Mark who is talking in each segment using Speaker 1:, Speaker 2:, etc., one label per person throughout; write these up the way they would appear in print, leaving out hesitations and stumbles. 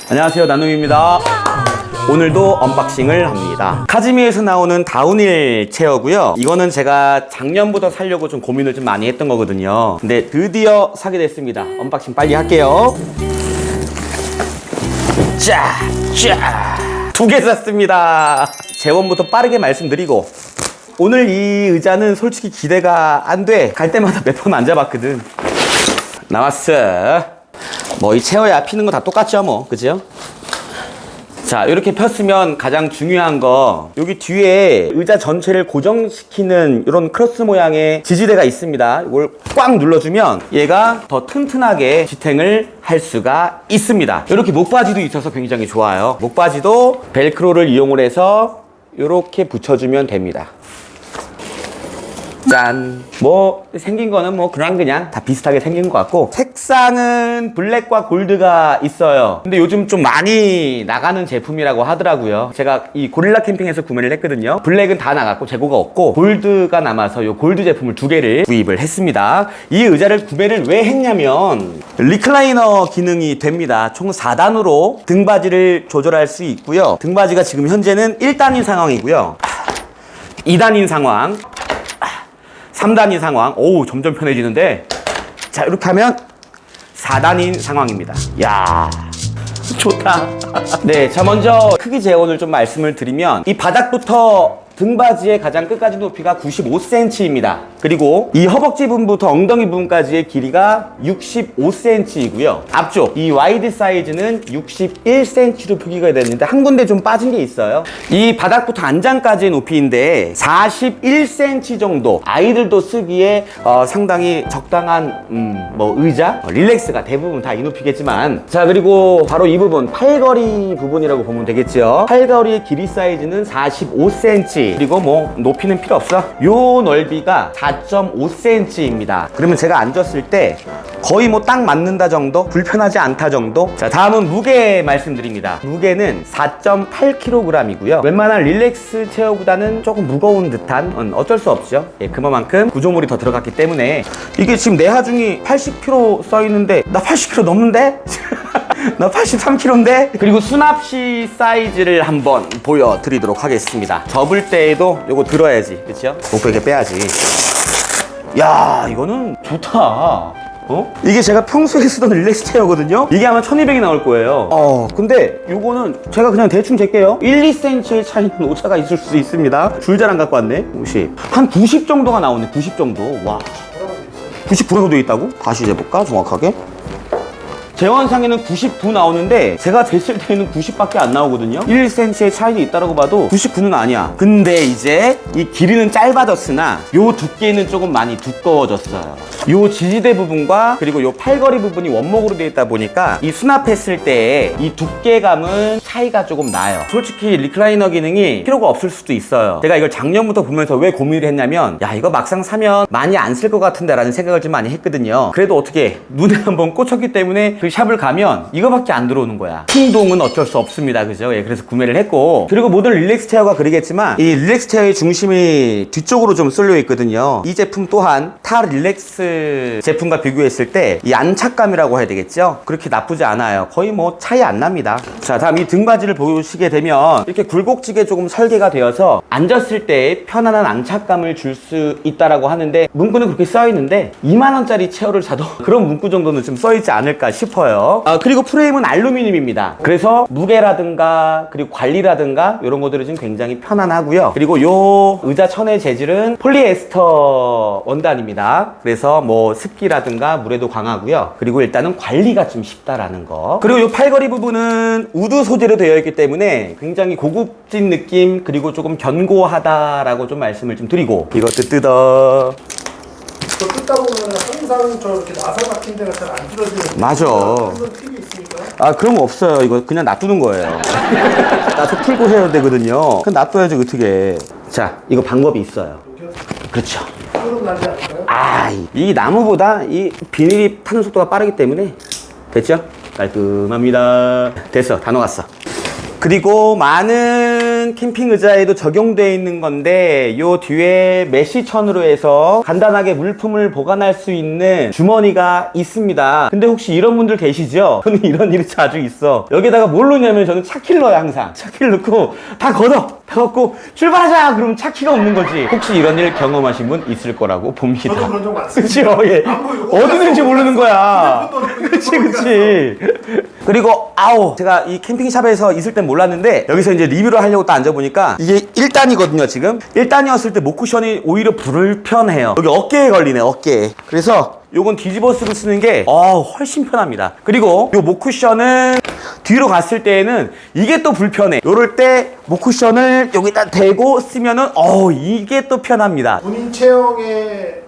Speaker 1: 안녕하세요, 나눔입니다. 오늘도 언박싱을 합니다. 카즈미에서 나오는 다운힐 체어고요. 이거는 제가 작년부터 사려고 좀 고민을 좀 많이 했던 거거든요. 근데 드디어 사게 됐습니다. 언박싱 빨리 할게요. 자, 두 개 샀습니다. 재원부터 빠르게 말씀드리고, 오늘 이 의자는 솔직히 기대가 안 돼. 갈 때마다 몇 번 앉아봤거든. 나왔어. 뭐 이 체어야 피는 거 다 똑같죠 뭐, 그죠? 자, 이렇게 폈으면 가장 중요한 거, 여기 뒤에 의자 전체를 고정시키는 이런 크로스 모양의 지지대가 있습니다. 이걸 꽉 눌러주면 얘가 더 튼튼하게 지탱을 할 수가 있습니다. 이렇게 목바지도 있어서 굉장히 좋아요. 목바지도 벨크로를 이용을 해서 이렇게 붙여주면 됩니다. 짠! 뭐 생긴 거는 뭐 그냥 다 비슷하게 생긴 것 같고, 색상은 블랙과 골드가 있어요. 근데 요즘 좀 많이 나가는 제품이라고 하더라고요. 제가 이 고릴라 캠핑에서 구매를 했거든요. 블랙은 다 나갔고 재고가 없고 골드가 남아서 이 골드 제품을 2개를 구입을 했습니다. 이 의자를 구매를 왜 했냐면 리클라이너 기능이 됩니다. 총 4단으로 등받이를 조절할 수 있고요. 등받이가 지금 현재는 1단인 상황이고요, 2단인 상황, 3단인 상황. 오우, 점점 편해지는데, 자, 이렇게 하면 4단인 상황입니다. 야, 좋다. 네, 자, 먼저 크기 재원을 좀 말씀을 드리면, 이 바닥부터 등받이의 가장 끝까지 높이가 95cm입니다. 그리고 이 허벅지 부분부터 엉덩이 부분까지의 길이가 65cm이고요. 앞쪽 이 와이드 사이즈는 61cm로 표기가 됐는데 한 군데 좀 빠진 게 있어요. 이 바닥부터 안장까지의 높이인데 41cm 정도, 아이들도 쓰기에 상당히 적당한 뭐 의자, 릴렉스가 대부분 다 이 높이겠지만, 자, 그리고 바로 이 부분 팔걸이 부분이라고 보면 되겠죠. 팔걸이의 길이 사이즈는 45cm. 그리고 뭐 높이는 필요 없어. 요 넓이가 4.5cm입니다. 그러면 제가 앉았을 때 거의 뭐 딱 맞는다 정도? 불편하지 않다 정도? 자, 다음은 무게 말씀드립니다. 무게는 4.8kg이고요. 웬만한 릴렉스 체어보다는 조금 무거운 듯한, 어쩔 수 없죠. 예, 그만큼 구조물이 더 들어갔기 때문에. 이게 지금 내 하중이 80kg 써있는데 나 80kg 넘는데? 나 83kg인데? 그리고 수납시 사이즈를 한번 보여드리도록 하겠습니다. 접을 때에도 요거 들어야지, 그쵸? 목베개 빼야지. 야, 이거는 좋다. 이게 제가 평소에 쓰던 릴렉스 체어거든요? 이게 아마 1200이 나올 거예요. 근데 요거는 제가 그냥 대충 잴게요. 1, 2cm의 차이는 오차가 있을 수 있습니다. 줄잘 안 갖고 왔네. 50. 한 90 정도가 나오네. 90 정도. 와. 90 불어도 돼 있다고? 다시 재볼까? 정확하게. 재원상에는 99 나오는데 제가 쟀을 때는 90밖에 안 나오거든요. 1cm의 차이는 있다고 봐도 99는 아니야. 근데 이제 이 길이는 짧아졌으나 요 두께는 조금 많이 두꺼워졌어요. 요 지지대 부분과 그리고 요 팔걸이 부분이 원목으로 되어 있다 보니까 이 수납했을 때 이 두께감은 차이가 조금 나요. 솔직히 리클라이너 기능이 필요가 없을 수도 있어요. 제가 이걸 작년부터 보면서 왜 고민을 했냐면, 야, 이거 막상 사면 많이 안 쓸 것 같은데 라는 생각을 좀 많이 했거든요. 그래도 어떻게 눈에 한번 꽂혔기 때문에 그 샵을 가면 이거밖에 안 들어오는 거야. 충동은 어쩔 수 없습니다. 그죠? 예, 그래서 구매를 했고, 그리고 모든 릴렉스 체어가 그러겠지만 이 릴렉스 체어의 중심이 뒤쪽으로 좀 쏠려 있거든요. 이 제품 또한 타 릴렉스 제품과 비교했을 때 이 안착감이라고 해야 되겠죠? 그렇게 나쁘지 않아요. 거의 뭐 차이 안 납니다. 자, 다음 이 등받이를 보시게 되면 이렇게 굴곡지게 조금 설계가 되어서 앉았을 때 편안한 안착감을 줄 수 있다라고 하는데, 문구는 그렇게 써 있는데 2만원짜리 체어를 사도 그런 문구 정도는 좀 써 있지 않을까 싶어요. 그리고 프레임은 알루미늄입니다. 그래서 무게라든가 그리고 관리라든가 이런 것들이 좀 굉장히 편안하고요. 그리고 요 의자 천의 재질은 폴리에스터 원단입니다. 그래서 뭐 습기라든가 물에도 강하고요. 그리고 일단은 관리가 좀 쉽다라는 거. 그리고 요 팔걸이 부분은 우드 소재로 되어 있기 때문에 굉장히 고급진 느낌, 그리고 조금 견고하다라고 좀 말씀을 좀 드리고, 이것도 뜯어.
Speaker 2: 저 뜯다 보면 항상 저렇게 나사 박힌 데가 잘 안 뜯어지는.
Speaker 1: 맞아.
Speaker 2: 그런 팁이 있습니까?
Speaker 1: 그런 거 없어요. 이거 그냥 놔두는 거예요. 나도 풀고 해야 되거든요. 그냥 놔둬야지 어떻게. 자, 이거 방법이 있어요. 그렇죠.
Speaker 2: 소름 나지 않을까요?
Speaker 1: 이 나무보다 이 비닐이 타는 속도가 빠르기 때문에. 됐죠? 깔끔합니다. 됐어. 다 녹았어. 그리고 많은 다른 캠핑 의자에도 적용되어 있는 건데 요 뒤에 메쉬천으로 해서 간단하게 물품을 보관할 수 있는 주머니가 있습니다. 근데 혹시 이런 분들 계시죠? 저는 이런 일이 자주 있어. 여기다가 뭘 넣냐면 저는 차키를 넣어요. 항상 차키를 넣고 다 걷어 다 걷고 출발하자 그러면 차키가 없는 거지. 혹시 이런 일 경험하신 분 있을 거라고 봅니다.
Speaker 2: 저도 그런 적 많습니다.
Speaker 1: 그치요? 예.
Speaker 2: 안 보이고
Speaker 1: 어디 있는지 모르는 거야.
Speaker 2: 휴대폰도
Speaker 1: 그치. 그리고 아우 제가 이 캠핑샵에서 있을 땐 몰랐는데 여기서 이제 리뷰를 하려고 딱 앉아보니까 이게 1단이거든요 지금. 1단이었을 때 목 쿠션이 오히려 불편해요. 여기 어깨에 걸리네 어깨에. 그래서 요건 뒤집어 쓰고 쓰는 게 훨씬 편합니다. 그리고 요 목 쿠션은 뒤로 갔을 때에는 이게 또 불편해. 요럴 때 목 쿠션을 여기다 대고 쓰면은 이게 또 편합니다.
Speaker 2: 본인 체형에는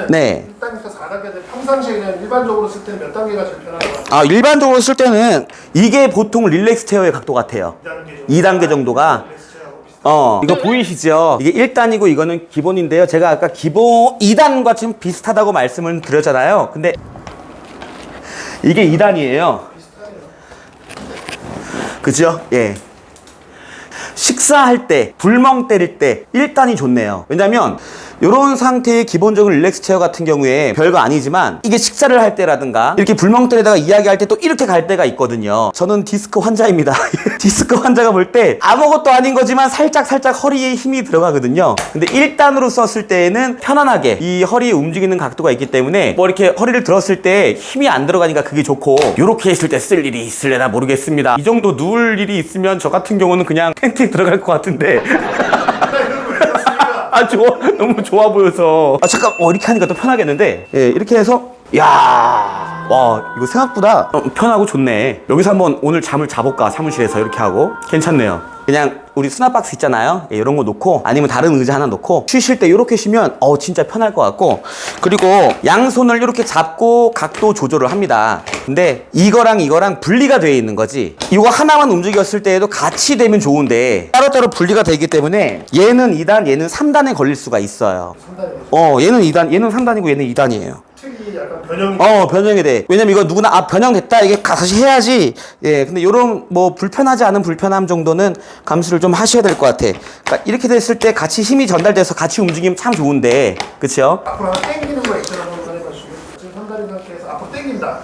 Speaker 1: 네.
Speaker 2: 1단계부터 4단계 평상시에 그냥 일반적으로 쓸 때는 몇 단계가 제일 편한 것 같아요?
Speaker 1: 일반적으로 쓸 때는 이게 보통 릴렉스 체어의 각도 같아요. 2단계 정도가. 이거 보이시죠? 이게 1단이고 이거는 기본인데요. 제가 아까 기본 2단과 좀 비슷하다고 말씀을 드렸잖아요. 근데 이게 2단이에요. 그죠? 예. 식사할 때, 불멍 때릴 때 1단이 좋네요. 왜냐면 이런 상태의 기본적인 릴렉스 체어 같은 경우에 별거 아니지만 이게 식사를 할 때라든가 이렇게 불멍 때리다가 이야기할 때 또 이렇게 갈 때가 있거든요. 저는 디스크 환자입니다. 디스크 환자가 볼 때 아무것도 아닌 거지만 살짝 허리에 힘이 들어가거든요. 근데 1단으로 썼을 때에는 편안하게 이 허리에 움직이는 각도가 있기 때문에 뭐 이렇게 허리를 들었을 때 힘이 안 들어가니까 그게 좋고 이렇게 했을 때 쓸 일이 있을래나 모르겠습니다. 이 정도 누울 일이 있으면 저 같은 경우는 그냥 텐트에 들어갈 것 같은데 너무 좋아 보여서. 잠깐, 이렇게 하니까 또 편하겠는데? 예, 이렇게 해서, 이거 생각보다 편하고 좋네. 여기서 한번 오늘 잠을 자볼까, 사무실에서 이렇게 하고. 괜찮네요. 그냥 우리 수납박스 있잖아요. 예, 이런 거 놓고, 아니면 다른 의자 하나 놓고, 쉬실 때 이렇게 쉬면, 진짜 편할 것 같고. 그리고 양손을 이렇게 잡고 각도 조절을 합니다. 근데 이거랑 이거랑 분리가 되어 있는 거지. 이거 하나만 움직였을 때에도 같이 되면 좋은데, 따로따로 분리가 되기 때문에, 얘는 2단, 얘는 3단에 걸릴 수가 있어요.
Speaker 2: 3단이죠.
Speaker 1: 얘는 2단, 얘는 3단이고 얘는 2단이에요.
Speaker 2: 특이 약간 변형이
Speaker 1: 변형이 돼. 왜냐면 이거 누구나 변형됐다 이게 다시 해야지. 예, 근데 요런 뭐 불편하지 않은 불편함 정도는 감수를 좀 하셔야 될 것 같아. 그러니까 이렇게 됐을 때 같이 힘이 전달돼서 같이 움직이면 참 좋은데, 그쵸?
Speaker 2: 앞으로 하나 당기는 거 있잖아. 한번 해봐주시면 지금 3단인 상태에서 앞으로 당긴다.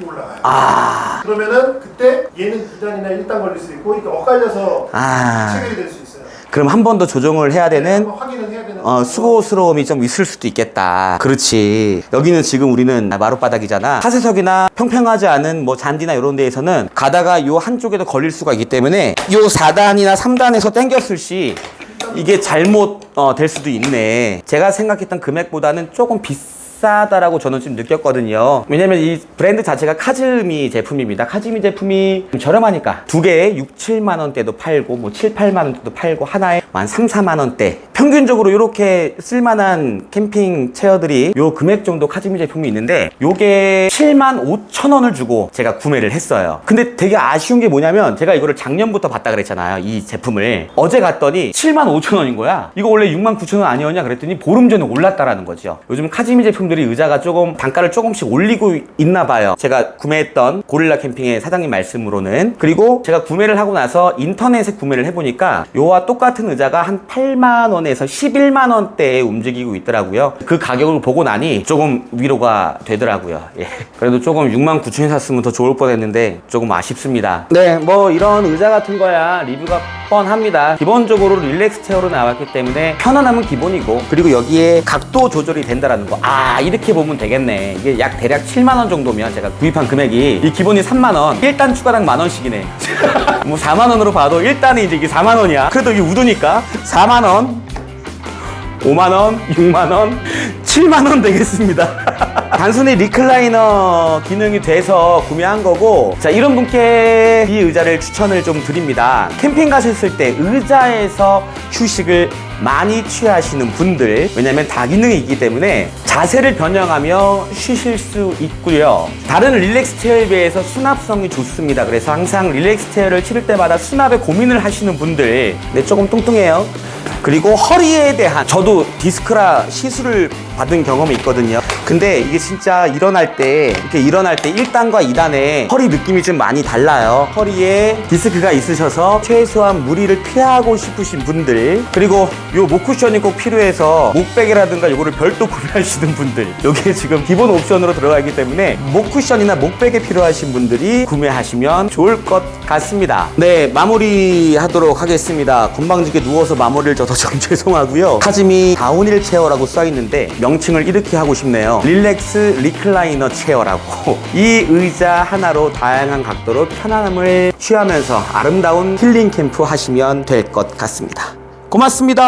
Speaker 2: 이 올라가요. 그러면은 그때 얘는 2단이나 1단 걸릴 수 있고 이렇게 엇갈려서 체결이 될 수 있어요.
Speaker 1: 그럼 한 번 더 조정을 해야 되는
Speaker 2: 한번 확인을 해야 되는
Speaker 1: 수고스러움이 좀 있을 수도 있겠다. 그렇지. 여기는 지금 우리는 마룻바닥이잖아. 사세석이나 평평하지 않은 뭐 잔디나 이런 데에서는 가다가 요 한쪽에도 걸릴 수가 있기 때문에 요 4단이나 3단에서 당겼을 시 이게 잘못 될 수도 있네. 제가 생각했던 금액보다는 조금 비싸다라고 저는 좀 느꼈거든요. 왜냐면 이 브랜드 자체가 카즈미 제품입니다. 카즈미 제품이 좀 저렴하니까 두 개에 6, 7만 원대도 팔고 뭐 7, 8만 원대도 팔고 하나에 한 3, 4만 원대. 평균적으로 이렇게 쓸만한 캠핑 체어들이 요 금액 정도 카즈미 제품이 있는데 요게 7만 5천 원을 주고 제가 구매를 했어요. 근데 되게 아쉬운 게 뭐냐면 제가 이거를 작년부터 봤다 그랬잖아요. 이 제품을. 어제 갔더니 7만 5천 원인 거야. 이거 원래 6만 9천 원 아니었냐 그랬더니 보름 전에 올랐다라는 거죠. 요즘 카즈미 제품들이 의자가 조금 단가를 조금씩 올리고 있나 봐요. 제가 구매했던 고릴라 캠핑의 사장님 말씀으로는. 그리고 제가 구매를 하고 나서 인터넷에 구매를 해보니까 요와 똑같은 의자가 한 8만 원에서 11만 원대에 움직이고 있더라고요. 그 가격을 보고 나니 조금 위로가 되더라고요. 예. 그래도 조금 6만 9천 원 샀으면 더 좋을 뻔했는데 조금 아쉽습니다. 네, 뭐 이런 의자 같은 거야 리뷰가 뻔합니다. 기본적으로 릴렉스 체어로 나왔기 때문에 편안함은 기본이고, 그리고 여기에 각도 조절이 된다라는 거. 이렇게 보면 되겠네. 이게 약 대략 7만 원 정도면 제가 구입한 금액이 이 기본이 3만 원, 1단 추가랑 만 원씩이네. 뭐 4만 원으로 봐도 1단이 이제 이게 4만 원이야. 그래도 이게 우드니까 4만 원, 5만 원, 6만 원, 7만 원 되겠습니다. 단순히 리클라이너 기능이 돼서 구매한 거고, 자, 이런 분께 이 의자를 추천을 좀 드립니다. 캠핑 가셨을 때 의자에서 휴식을 많이 취하시는 분들, 왜냐면 다기능이 있기 때문에 자세를 변형하며 쉬실 수 있고요. 다른 릴렉스 체어에 비해서 수납성이 좋습니다. 그래서 항상 릴렉스 체어를 치를 때마다 수납에 고민을 하시는 분들, 네, 조금 뚱뚱해요. 그리고 허리에 대한, 저도 디스크라 시술을 받은 경험이 있거든요. 근데 이게 진짜 일어날 때, 이렇게 일어날 때 1단과 2단의 허리 느낌이 좀 많이 달라요. 허리에 디스크가 있으셔서 최소한 무리를 피하고 싶으신 분들, 그리고 요 목 쿠션이 꼭 필요해서 목베개라든가 요거를 별도 구매하시는 분들, 요게 지금 기본 옵션으로 들어가 있기 때문에 목 쿠션이나 목베개 필요하신 분들이 구매하시면 좋을 것 같습니다. 네, 마무리 하도록 하겠습니다. 건방지게 누워서 마무리를 줘서 좀 죄송하고요. 카즈미 다운힐 체어라고 써있는데 명칭을 이렇게 하고 싶네요. 릴렉스 리클라이너 체어라고. 이 의자 하나로 다양한 각도로 편안함을 취하면서 아름다운 힐링 캠프 하시면 될 것 같습니다. 고맙습니다.